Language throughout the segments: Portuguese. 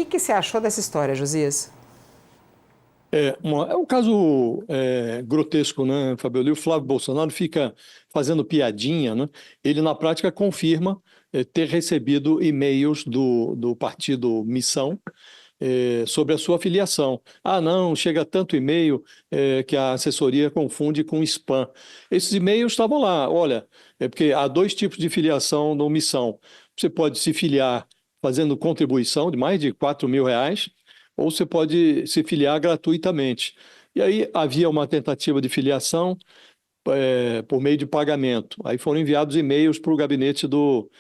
que você achou dessa história, Josias? É um caso grotesco, né, Fabiola? E o Flávio Bolsonaro fica fazendo piadinha, né? Ele, na prática, confirma ter recebido e-mails do partido Missão sobre a sua filiação. Ah, não, chega tanto e-mail que a assessoria confunde com spam. Esses e-mails estavam lá. Olha, porque há dois tipos de filiação no Missão. Você pode se filiar fazendo contribuição de mais de R$ 4.000, ou você pode se filiar gratuitamente. E aí havia uma tentativa de filiação por meio de pagamento. Aí foram enviados e-mails para o gabinete do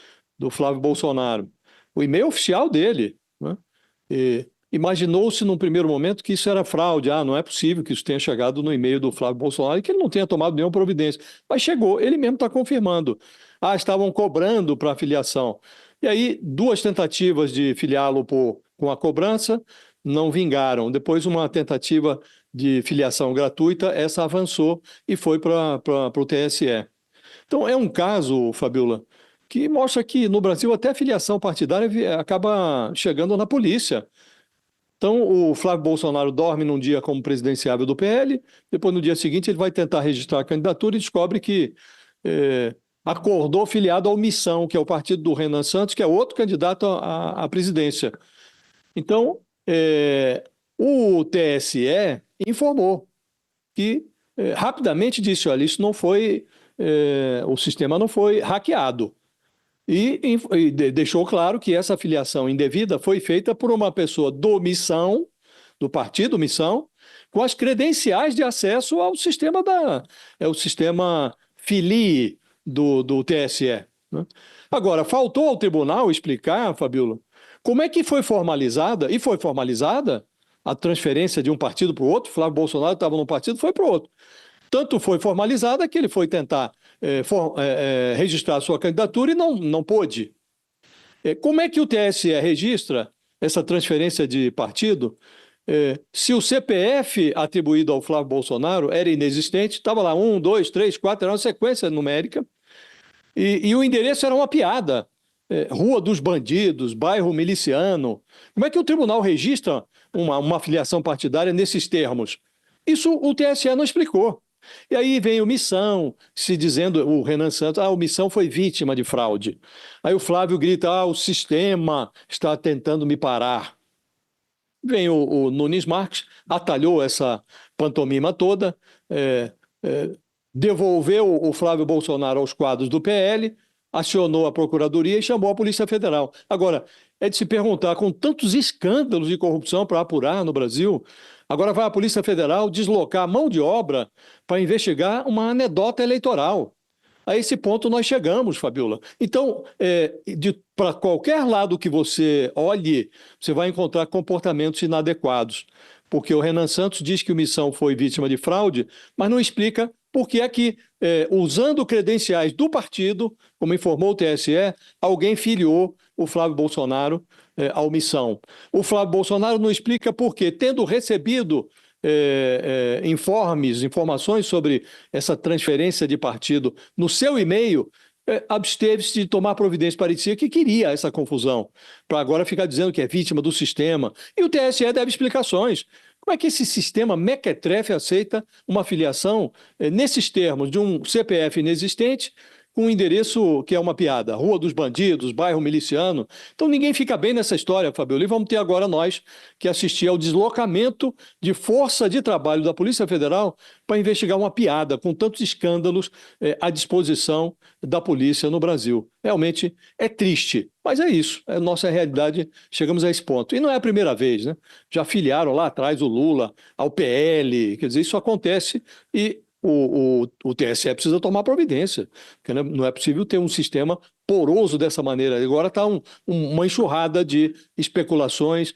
Flávio Bolsonaro. O e-mail oficial dele, né? Imaginou-se num primeiro momento que isso era fraude. Ah, não é possível que isso tenha chegado no e-mail do Flávio Bolsonaro e que ele não tenha tomado nenhuma providência. Mas chegou, ele mesmo está confirmando. Ah, estavam cobrando para a filiação. E aí, duas tentativas de filiá-lo com a cobrança não vingaram. Depois, uma tentativa de filiação gratuita, essa avançou e foi para o TSE. Então, é um caso, Fabiola, que mostra que no Brasil até a filiação partidária acaba chegando na polícia. Então, o Flávio Bolsonaro dorme num dia como presidenciável do PL, depois no dia seguinte ele vai tentar registrar a candidatura e descobre que acordou filiado ao Missão, que é o partido do Renan Santos, que é outro candidato à presidência. Então, o TSE informou que rapidamente disse, olha, isso não foi, o sistema não foi hackeado. E deixou claro que essa filiação indevida foi feita por uma pessoa do Missão, do partido Missão, com as credenciais de acesso ao sistema o sistema Filie do TSE. Né? Agora, faltou ao tribunal explicar, Fabiola, como é que foi formalizada, e foi formalizada, a transferência de um partido para o outro. Flávio Bolsonaro estava num partido, foi para o outro. Tanto foi formalizada que ele foi tentar registrar a sua candidatura e não pôde. Como é que o TSE registra essa transferência de partido? Se o CPF atribuído ao Flávio Bolsonaro era inexistente, estava lá 1, 2, 3, 4, era uma sequência numérica, e o endereço era uma piada. Rua dos Bandidos, bairro Miliciano. Como é que o tribunal registra uma filiação partidária nesses termos? Isso o TSE não explicou. E aí vem o Missão, se dizendo, o Renan Santos, o Missão foi vítima de fraude. Aí o Flávio grita, o sistema está tentando me parar. Vem o Nunes Marques, atalhou essa pantomima toda, devolveu o Flávio Bolsonaro aos quadros do PL, acionou a Procuradoria e chamou a Polícia Federal. Agora, é de se perguntar, com tantos escândalos de corrupção para apurar no Brasil, agora vai a Polícia Federal deslocar a mão de obra para investigar uma anedota eleitoral. A esse ponto nós chegamos, Fabiola. Então, para qualquer lado que você olhe, você vai encontrar comportamentos inadequados. Porque o Renan Santos diz que o Missão foi vítima de fraude, mas não explica por que é que, usando credenciais do partido, como informou o TSE, alguém filiou o Flávio Bolsonaro ao Missão. O Flávio Bolsonaro não explica por quê, tendo recebido informações sobre essa transferência de partido no seu e-mail, absteve-se de tomar providência. Parecia que queria essa confusão, para agora ficar dizendo que é vítima do sistema. E o TSE deve explicações. Como é que esse sistema mequetrefe aceita uma filiação nesses termos de um CPF inexistente, com um endereço que é uma piada, Rua dos Bandidos, bairro Miliciano? Então ninguém fica bem nessa história, Fabiola, e vamos ter agora nós que assistir ao deslocamento de força de trabalho da Polícia Federal para investigar uma piada com tantos escândalos à disposição da polícia no Brasil. Realmente é triste, mas é isso, é a nossa realidade, chegamos a esse ponto. E não é a primeira vez, né? Já filiaram lá atrás o Lula ao PL, quer dizer, isso acontece e o TSE precisa tomar providência, porque não é possível ter um sistema poroso dessa maneira. Agora está uma enxurrada de especulações,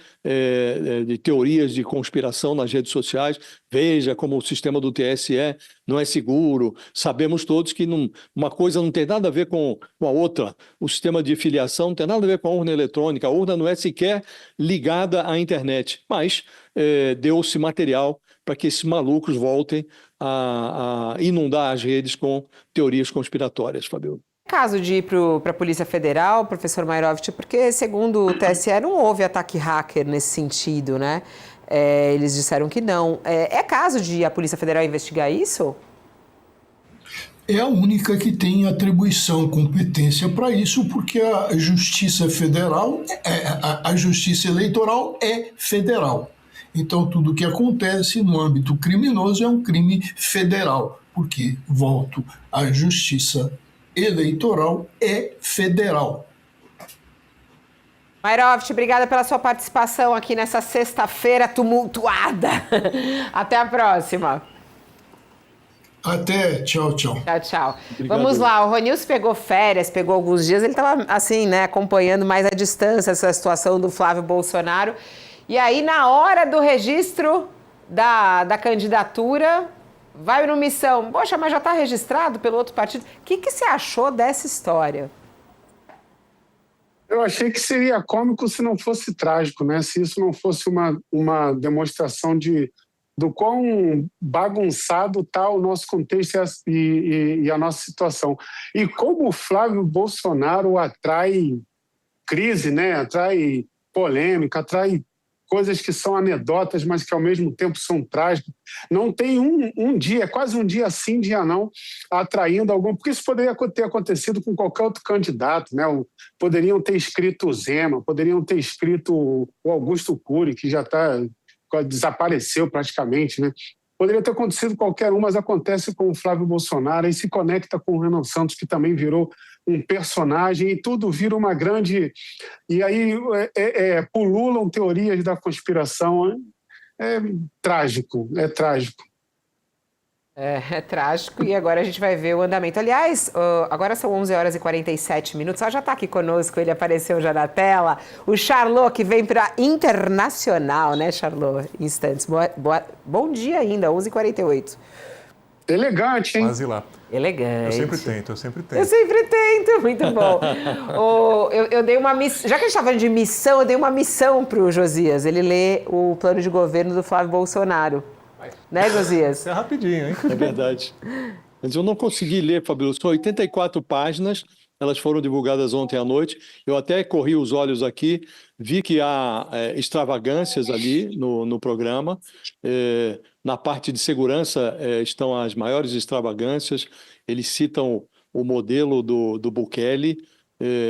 de teorias de conspiração nas redes sociais. Veja como o sistema do TSE não é seguro. Sabemos todos que uma coisa não tem nada a ver com a outra. O sistema de filiação não tem nada a ver com a urna eletrônica. A urna não é sequer ligada à internet. Mas deu-se material para que esses malucos voltem a inundar as redes com teorias conspiratórias, Fabio. Caso de ir para a Polícia Federal, professor Mairovich, porque segundo o TSE não houve ataque hacker nesse sentido, né? Eles disseram que não. É caso de a Polícia Federal investigar isso? É a única que tem atribuição, competência para isso, porque a Justiça Federal, a Justiça Eleitoral é federal. Então, tudo que acontece no âmbito criminoso é um crime federal, porque, volto, a Justiça Eleitoral é federal. Mairovich, obrigada pela sua participação aqui nessa sexta-feira tumultuada. Até a próxima. Até, tchau, tchau. Tchau, tchau. Obrigado. Vamos lá, o Ronilson pegou férias, pegou alguns dias, ele estava assim, né, acompanhando mais à distância essa situação do Flávio Bolsonaro. E aí, na hora do registro da candidatura, vai no Missão. Poxa, mas já está registrado pelo outro partido. O que você achou dessa história? Eu achei que seria cômico se não fosse trágico, né? Se isso não fosse uma demonstração do quão bagunçado está o nosso contexto e a nossa situação. E como o Flávio Bolsonaro atrai crise, né? Atrai polêmica, atrai coisas que são anedotas, mas que ao mesmo tempo são trágicas. Não tem um dia, quase um dia sim, dia não, atraindo algum... Porque isso poderia ter acontecido com qualquer outro candidato, né? Poderiam ter escrito o Zema, poderiam ter escrito o Augusto Cury, que já desapareceu praticamente, né? Poderia ter acontecido qualquer um, mas acontece com o Flávio Bolsonaro e se conecta com o Renan Santos, que também virou um personagem, e tudo vira uma grande... E aí pululam teorias da conspiração. É trágico, é trágico. É trágico, e agora a gente vai ver o andamento. Aliás, agora são 11 horas e 47 minutos, já está aqui conosco, ele apareceu já na tela, o Charlot, que vem para Internacional, né, Charlot? Instantes. Bom dia ainda, 11h48. Elegante, hein? Quase lá. Elegante. Eu sempre tento. Eu sempre tento, muito bom. Eu dei uma missão, já que a gente está falando de missão, eu dei uma missão para o Josias, ele lê o plano de governo do Flávio Bolsonaro. Né, Josias? É rapidinho, hein? É verdade. Mas eu não consegui ler, Fabíola. São 84 páginas, elas foram divulgadas ontem à noite. Eu até corri os olhos aqui, vi que há extravagâncias ali no programa. Na parte de segurança estão as maiores extravagâncias. Eles citam o modelo do Bukele,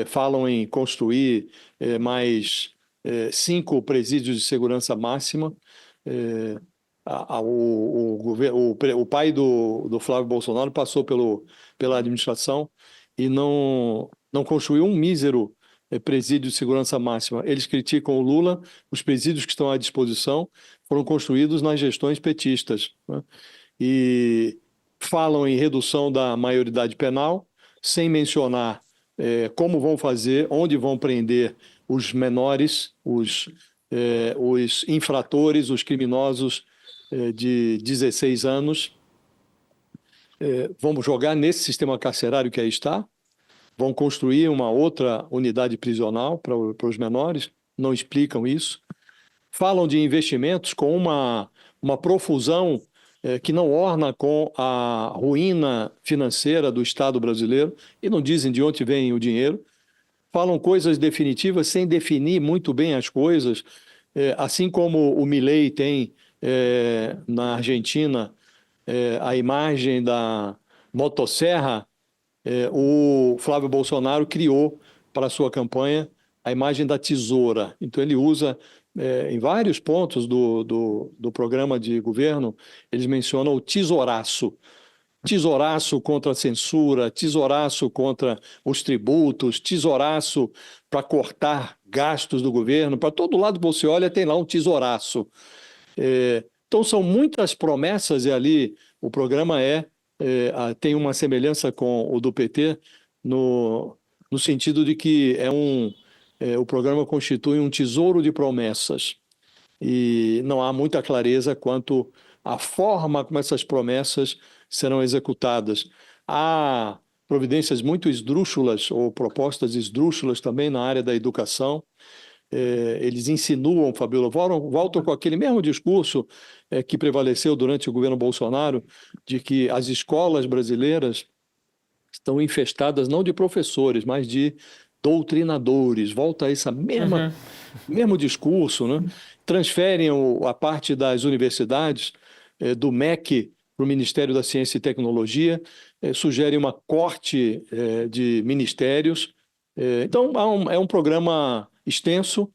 falam em construir mais 5 presídios de segurança máxima. O pai do Flávio Bolsonaro passou pela administração e não construiu um mísero presídio de segurança máxima. Eles criticam o Lula, os presídios que estão à disposição foram construídos nas gestões petistas, né? E falam em redução da maioridade penal, sem mencionar como vão fazer, onde vão prender os menores, os infratores, os criminosos de 16 anos. Vamos jogar nesse sistema carcerário que aí está, vão construir uma outra unidade prisional para os menores, não explicam isso. Falam de investimentos com uma profusão que não orna com a ruína financeira do Estado brasileiro e não dizem de onde vem o dinheiro. Falam coisas definitivas sem definir muito bem as coisas, assim como o Milei tem na Argentina a imagem da motosserra, o Flávio Bolsonaro criou para a sua campanha a imagem da tesoura. Então ele usa em vários pontos do programa de governo, eles mencionam o tesouraço. Tesouraço contra a censura, tesouraço contra os tributos, tesouraço para cortar gastos do governo. Para todo lado que você olha tem lá um tesouraço. Então são muitas promessas e ali o programa tem uma semelhança com o do PT no sentido de que o programa constitui um tesouro de promessas e não há muita clareza quanto à forma como essas promessas serão executadas. Há providências muito esdrúxulas ou propostas esdrúxulas também na área da educação. Eles insinuam, Fabíola, voltam com aquele mesmo discurso que prevaleceu durante o governo Bolsonaro, de que as escolas brasileiras estão infestadas não de professores, mas de doutrinadores. Volta a esse mesmo discurso, né? Transferem a parte das universidades, do MEC para o Ministério da Ciência e Tecnologia, sugerem uma corte de ministérios. Então, é um programa extenso,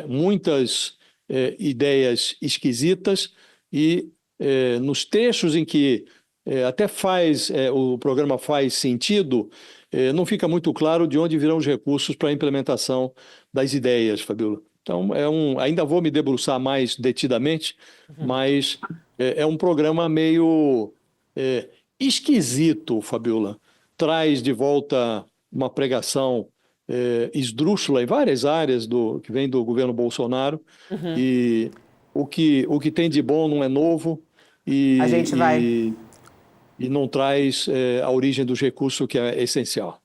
muitas ideias esquisitas e nos trechos em que até o programa faz sentido, não fica muito claro de onde virão os recursos para a implementação das ideias, Fabiola. Então, ainda vou me debruçar mais detidamente, mas é um programa meio esquisito, Fabiola. Traz de volta uma pregação esdrúxula em várias áreas que vem do governo Bolsonaro, e o que tem de bom não é novo A gente vai. e não traz a origem dos recursos, que é essencial.